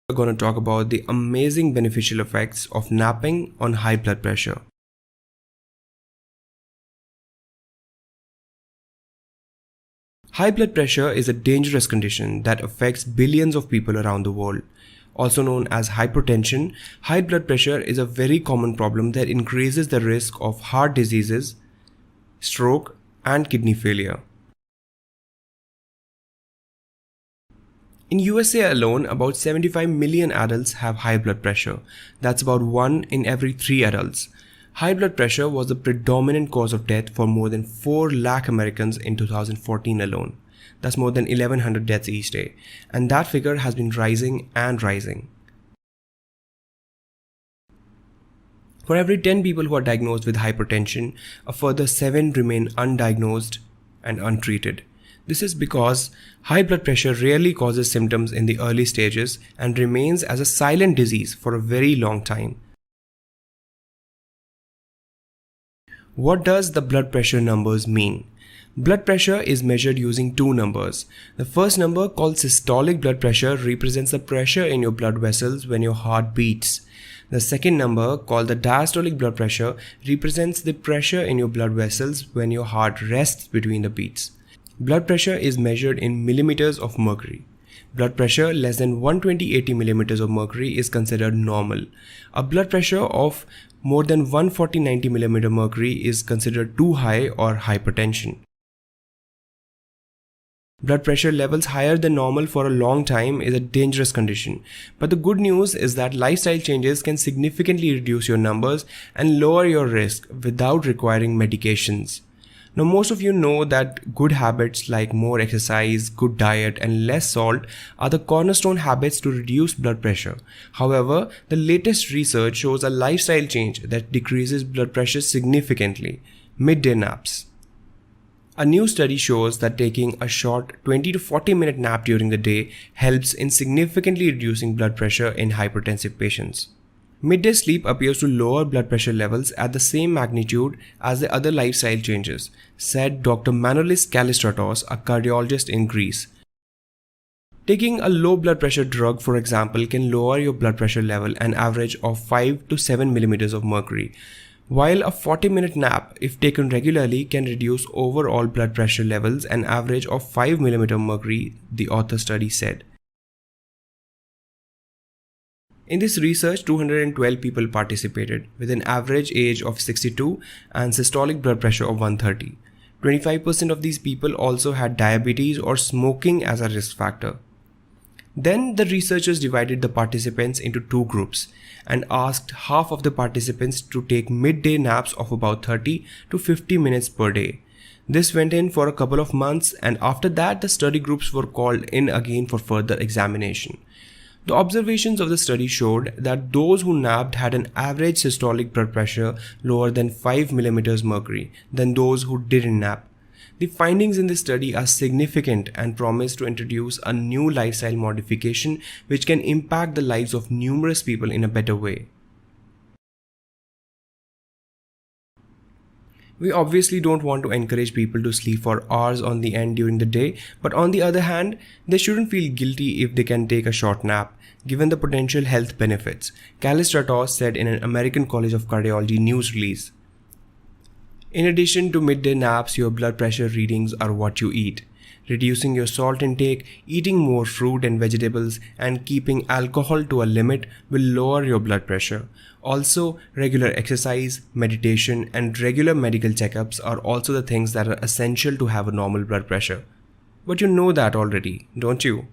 We're going to talk about the amazing beneficial effects of napping on high blood pressure. High blood pressure is a dangerous condition that affects billions of people around the world. Also known as hypertension, high blood pressure is a very common problem that increases the risk of heart diseases, stroke, and kidney failure. In USA alone, about 75 million adults have high blood pressure. That's about 1 in every 3 adults. High blood pressure was the predominant cause of death for more than 4 lakh Americans in 2014 alone. That's more than 1100 deaths each day. And that figure has been rising and rising. For every 10 people who are diagnosed with hypertension, a further 7 remain undiagnosed and untreated. This is because high blood pressure rarely causes symptoms in the early stages and remains as a silent disease for a very long time. What does the blood pressure numbers mean? Blood pressure is measured using 2 numbers. The first number, called systolic blood pressure, represents the pressure in your blood vessels when your heart beats. The second number, called the diastolic blood pressure, represents the pressure in your blood vessels when your heart rests between the beats. Blood pressure is measured in millimeters of mercury. Blood pressure less than 120/80 millimeters of mercury is considered normal. A blood pressure of more than 140/90 millimeter mercury is considered too high or hypertension. Blood pressure levels higher than normal for a long time is a dangerous condition. But the good news is that lifestyle changes can significantly reduce your numbers and lower your risk without requiring medications. Now, most of you know that good habits like more exercise, good diet, and less salt are the cornerstone habits to reduce blood pressure. However, the latest research shows a lifestyle change that decreases blood pressure significantly: midday naps. A new study shows that taking a short 20 to 40 minute nap during the day helps in significantly reducing blood pressure in hypertensive patients. Midday sleep appears to lower blood pressure levels at the same magnitude as the other lifestyle changes, said Dr. Manolis Kalistratos, a cardiologist in Greece. Taking a low blood pressure drug, for example, can lower your blood pressure level an average of 5 to 7 millimeters of mercury, while a 40-minute nap, if taken regularly, can reduce overall blood pressure levels an average of 5 millimeter mercury, the author study said. In this research, 212 people participated with an average age of 62 and systolic blood pressure of 130. 25% of these people also had diabetes or smoking as a risk factor. Then the researchers divided the participants into 2 groups and asked half of the participants to take midday naps of about 30 to 50 minutes per day. This went in for a couple of months, and after that the study groups were called in again for further examination. The observations of the study showed that those who napped had an average systolic blood pressure lower than 5 millimeters mercury than those who didn't nap. The findings in this study are significant and promise to introduce a new lifestyle modification which can impact the lives of numerous people in a better way. We obviously don't want to encourage people to sleep for hours on the end during the day, but on the other hand, they shouldn't feel guilty if they can take a short nap, given the potential health benefits, Kalistratos said in an American College of Cardiology news release. In addition to midday naps, your blood pressure readings are what you eat. Reducing your salt intake, eating more fruit and vegetables, and keeping alcohol to a limit will lower your blood pressure. Also, regular exercise, meditation, and regular medical checkups are also the things that are essential to have a normal blood pressure. But you know that already, don't you?